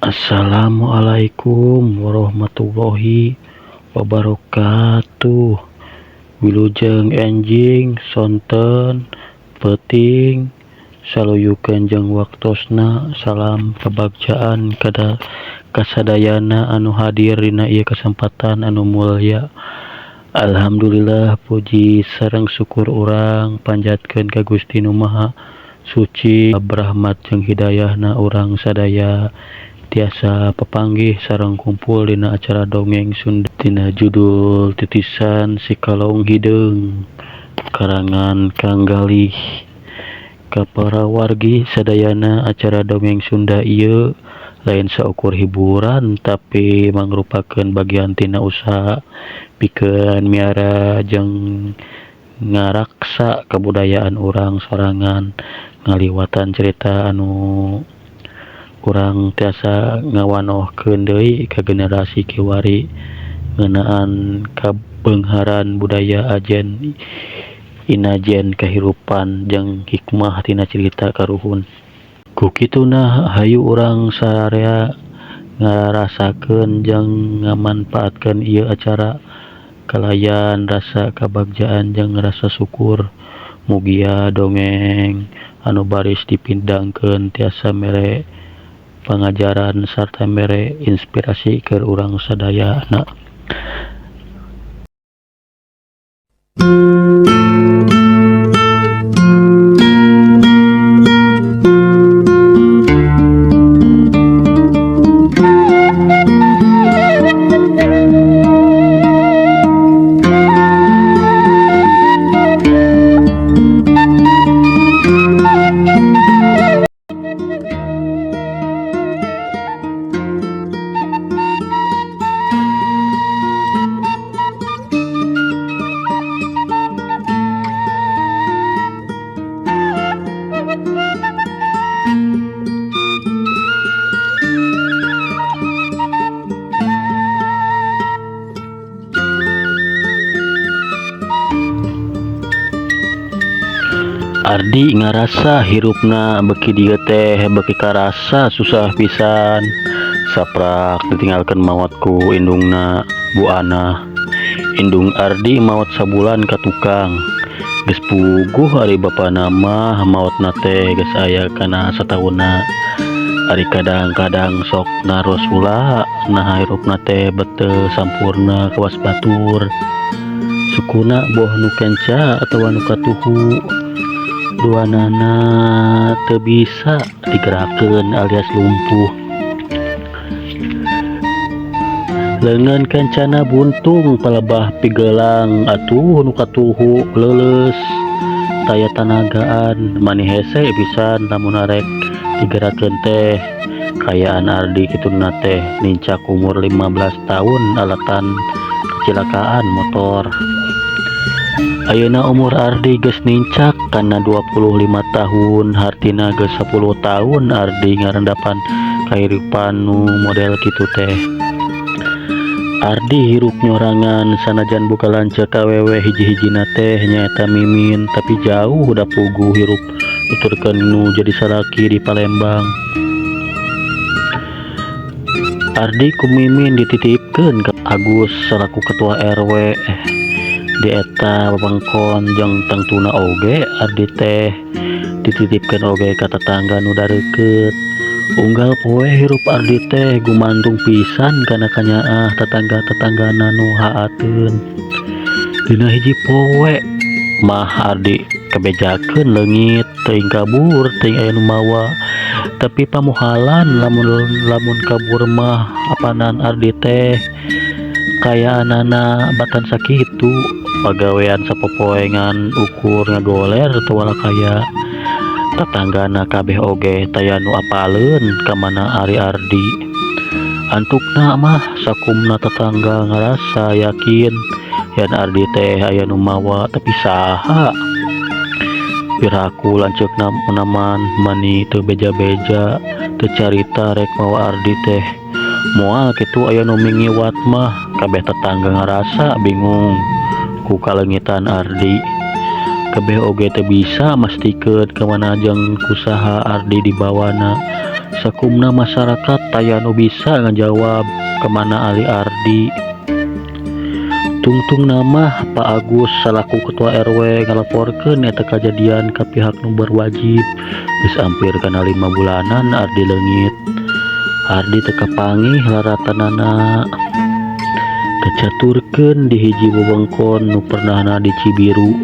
Assalamualaikum warahmatullahi wabarakatuh. Wilujeng enjing sonten peting saluyukeun jeung waktosna. Salam kabagjaan kada kasadayana anu hadir dina ieu kasempatan anu mulya. Alhamdulillah, puji sareng syukur urang panjatkeun ka Gusti Nu Maha Suci. Rahmat jeung hidayahna urang sadaya tiasa papanggih sareng kumpul dina acara dongeng Sunda tina judul titisan si Kalong Hideung karangan Kang Galih. Ka para wargi sadayana, acara dongeng Sunda ieu lain saukur hiburan tapi mangrupakeun bagian tina usaha pikeun miara jeung ngaraksa kabudayaan urang sorangan ngaliwatan cerita anu urang tiasa ngawanohkeun deui ka generasi kiwari ngeunaan kabeungharan budaya ajen inajen kahirupan jeung hikmah tina cerita karuhun. Ku kituna hayu urang sararea ngarasakeun jeung ngamanpaatkeun ieu acara kalayan rasa kabagjaan jeung rasa syukur. Mugia dongeng anu baris dipindangkeun tiasa mere pangajaran sarta mere inspirasi keur urang sadayana. Ardi ngarasa hirupna beki dieu teh beki karasa susah pisan. Saprak ditinggalkeun maot ku indungna Bu Ana. Indung Ardi maot sabulan ka tukang. Geus puguh ari bapana mah maotna teh geus aya kana sataunna. Ari kadang-kadang sok naros ulah nah hirupna teh beteu sampurna kawas batur. Sukuna boh nu kenca atawa nu katuhu. Duanana teu bisa digerakkeun alias lumpuh. Leungeun kancana buntung palebah pigelang atuh nu katuhu leuleus taya tanagaan maneh hese pisan lamun arek digerakkeun teh. Kayaan Ardi kituna teh nincak umur 15 tahun alatan kecelakaan motor. Ayeuna umur Ardi geus nincak kana 25 tahun, hartina geus 10 tahun Ardi ngarendapan kahirupan nu model kitu teh. Ardi hirup nyorangan sanajan buka lanceuk awewe hiji-hijina teh nyaeta Mimin, tapi jauh da puguh hirup nuturkeun nu jadi salaki di Palembang. Ardi ku Mimin dititipkeun ka Agus selaku ketua RW di eta wewengkon jeung tangtuna oge. Ardi teh dititipkeun oge ka tetangga nu dareukeut. Unggal poe hirup Ardi teh gumantung pisan kana kanyaah tetangga-tetanggana nu haateun. Dina hiji poe mah Ardi kabejakeun leungit teuing kabur teuing aya nu mawa. Tapi pamuhalan lamun kabur mah apanan Ardi teh kayaanana batan sakitu. Pagawean sapopoengan ukur ngagoler teu wala kaya. Tetanggana kabeh oge taya nu apaleun ka mana ari Ardi. Antukna mah sakumna tetangga ngarasa yakin yen Ardi teh aya nu mawa, tapi saha piraku lanceukna munaman mani teu beja-beja teu carita rek mawa Ardi teh. Moal kitu aya nu mingiwat mah kabeh tetangga ngarasa bingung ku kalengitan Ardi. Kabeh oge teu bisa mastikeun kemana jeung kusaha Ardi dibawana. Sakumna masyarakat taya nu bisa ngajawab kemana Ali Ardi. Tungtung nama Pak Agus selaku ketua RW ngalaporkeun eta kejadian ka pihak nu berwajib. Geus ampir kana 5 bulanan Ardi leungit. Ardi teu kapangih laratanana. Kecaturkeun di hiji wewengkon nu pernahna di Cibiru.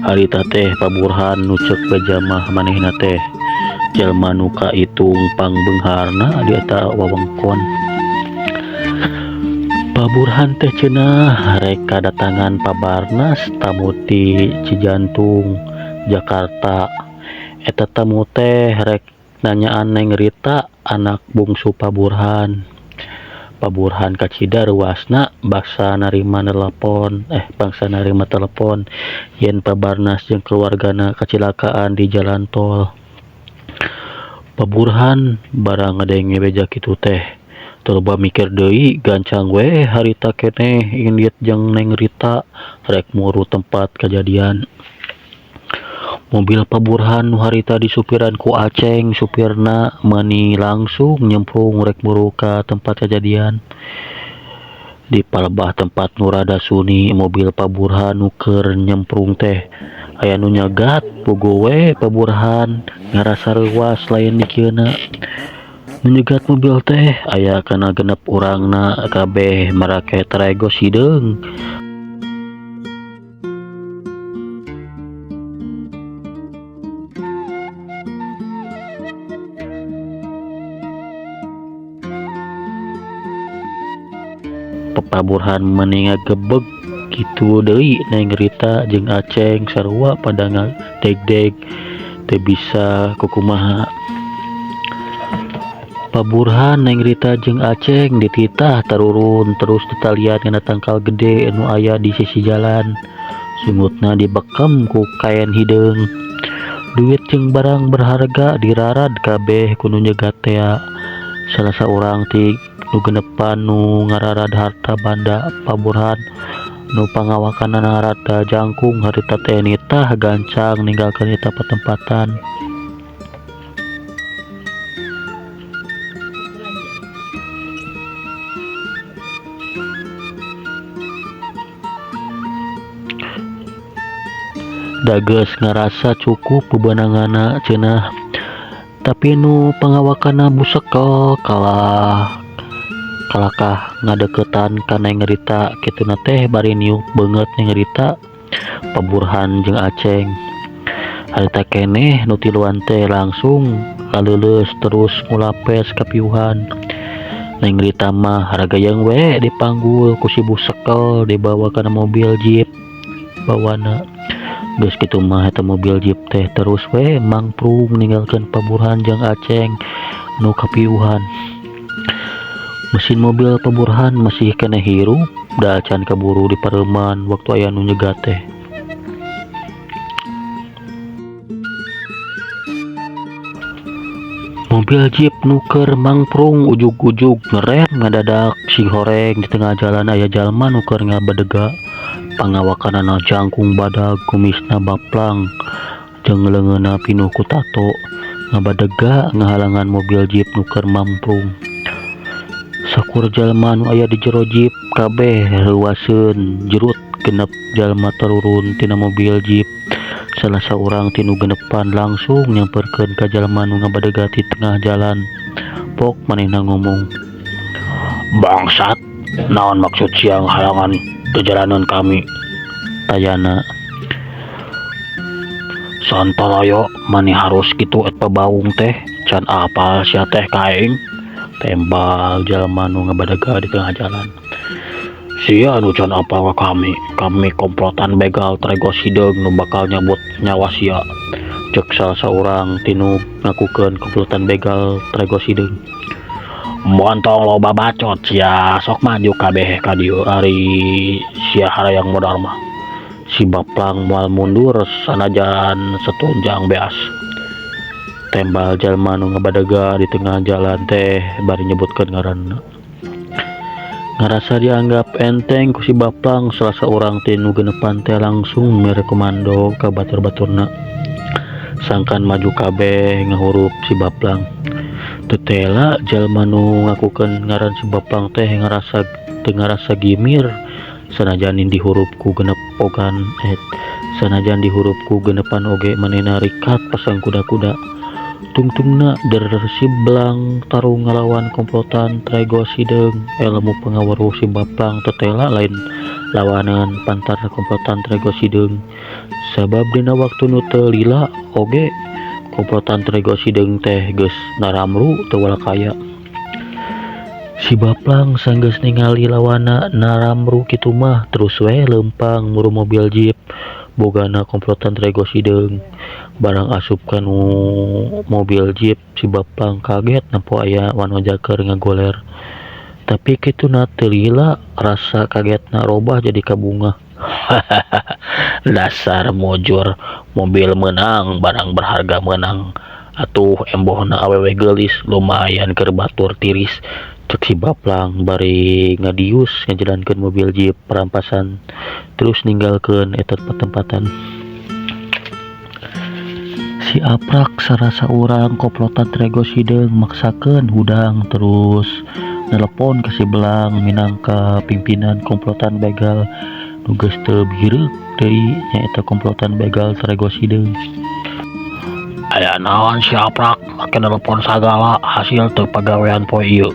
Harita teh Pak Burhan nu ceuk bejamah manehna teh jalma nu kaitung pangbeungharna di eta wewengkon. Pak Burhan teh cenah rek kadatangan Pak Barnas tamu ti Cijantung Jakarta. Eta tamu teh rek nanyaan Neng Rita anak bungsu Pak Burhan. Pak Burhan kacida ruasna bangsa narima telepon yen Pak Barnas jeung keluargana kacilakaan di jalan tol. Pak Burhan barang ngadenge beja kitu teh coba mikir deui gancang we harita keneh indit jeung Neng Rita rek muru tempat kejadian. Mobil Pak Burhan nu harita disupiran ku Aceng, supirna meuni langsung nyemplung rek muru ka tempat kejadian. Di palebah tempat nu rada suni mobil Pak Burhan nu keur nyemplung teh aya nu nyagat puguh we Pak Burhan ngarasa reuas lain dikieuna. Menyegat mobil teh aya kana genep urangna kabeh marake Trego Sideung. Pak Burhan meuni ngagebeg kitu deui Neng Rita jeung Aceng sarua pada ngadeg-deg teu bisa kukumaha. Pak Burhan, Neng Rita jeung Aceng dititah tarurun terus tetalian kana tangkal gede anu aya di sisi jalan. Sungutna dibekem ku kaen hideung. Duit jeung barang berharga dirarad kabeh ku nu nyegat teh. Salah saurang ti nu genepan nu ngararad harta banda Pak Burhan nu pangawakanana rada jangkung harita teh nitah gancang ninggalkeun eta patempatan. Dages ngarasa cukup bebenangana cenah tapi nu pangawakana busekel kalakah ngadeketan ka Neng Rita kituna teh bari niuk beungeut Neng Rita Pak Burhan jeung Aceng. Harita keneh nu tiluan teh langsung kaleuleus terus ngulapes ka piuhan. Neng Rita mah haragayang we dipanggul ku si busekel dibawa kana mobil jeep bawana. Geus kitu mah eta mobil jeep teh terus we mangprung ninggalkeun Pak Burhan jeung Aceng nu kapiuhan. Mesin mobil Pak Burhan masih keneh hirup da can kaburu di pareuman waktu aya nu nyegat teh. Mobil jeep nu keur mangprung ujug-ujug ngerem ngadadak si horeng di tengah jalan aya jalma nu keur ngabadega. Pangawakanana jangkung badag kumisna baplang jeung leungeunna pinuh ku tato ngabadega ngahalangan mobil jeep nu keur mamprung. Sakur jalma nu aya di jero jeep kabeh reuaseun jerut genep jalma tarurun tina mobil jeep. Salah saurang tinu genepan langsung nyamperkeun ka jalma nu ngabadega di tengah jalan. Pok manehna ngomong, "Bangsat, naon maksud siang halangan perjalanan kami?" Tayana, "Santarayo maneh harus kitu eta baung teh can apal sia teh kaeng," tembal jalma nu ngabadaga di tengah jalan. "Sia anu can apal ka kami komplotan begal Trego Sideung nu bakal nyabut nyawa sia," ceuk salah saurang tinu ngakukeun komplotan begal Trego Sideung. "Montong loba bacot sia sok maju kabeh ka dieu ari sia harayang modal mah. Si baplang moal mundur sanajan setunjang beas," tembal jalma nu ngabadaga di tengah jalan teh bari nyebutkeun ngaranna. Ngarasa dianggap enteng ku si baplang salah saurang tinu genepan teh langsung mere komando ka batur-baturna. Sangkan maju kabeh ngahurup si baplang. Tetela jalma nu ngakukeun ngaran si Baplang teh ngarasa gimir sanajan di hurufku genep ogan sanajan di hurufku genepan oge manehna rikat pasang kuda-kuda tungtungna der si Belang tarung ngalawan komplotan Trego Sideung ilmu pengawaruh si Baplang tetela lain lawanan pantar komplotan Trego Sideung sabab dina waktu nu teu lila oge komplotan Trego Sideung teh geus naramru teu walakaya. Si Baplang sanggeus ningali lawana naramru kitu mah terus we leumpang muru mobil jeep bogana komplotan Trego Sideung. Barang asup kanu mobil jeep si Baplang kaget nempo aya wanoja keur ngagoler. Tapi kituna teu lila rasa kagetna robah jadi kabunga. Dasar mujur, mobil menang, barang berharga menang. Atuh embohna awewe geulis lumayan keur batur tiris. Cek si Baplang bari ngadius ngajalankeun mobil jeep perampasan terus ninggalkeun eta tempatan. Si Aprak sarasa urang komplotan Trego Sideung maksakeun hudang terus nelepon ke si Belang minangka pimpinan komplotan begal nu geus teu bireuk deui nyaeta komplotan begal Trego Sideung. Aya naon si Aprak make nelepon sagala hasil teu pagawean poe ieu?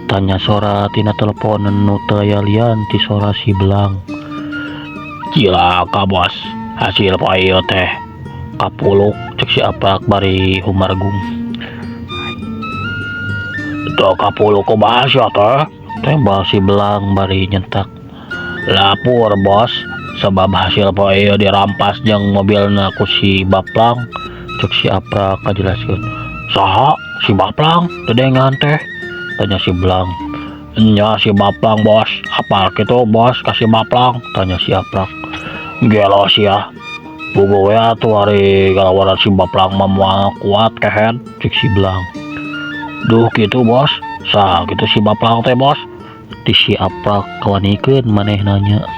Tanya sora tina telepon nu teu aya lian ti sora si Belang. Cilaka bos, hasil poe ieu teh kapuluk cek si Aprak bari humargung. Teu kapuluk kumaha sia teh? Tembal si Belang bari nyentak. Lapur bos, sebab hasil poe ieu dirampas jeung mobilna ku si Baplang. Cek si Aprak kajelaskeun. Saha si Baplang dedengan teh? Tanya si Belang. Nya si Baplang bos, apal kitu bos ka si Baplang? Tanya si Aprak. Gelo sia. Bogo we atuh ari galawaran si Baplang mah moal kuat kehen, cek si Belang. Duh kitu bos, sah kitu si Baplang teh bos? Ti si Aprak kawanikeun maneh nanya.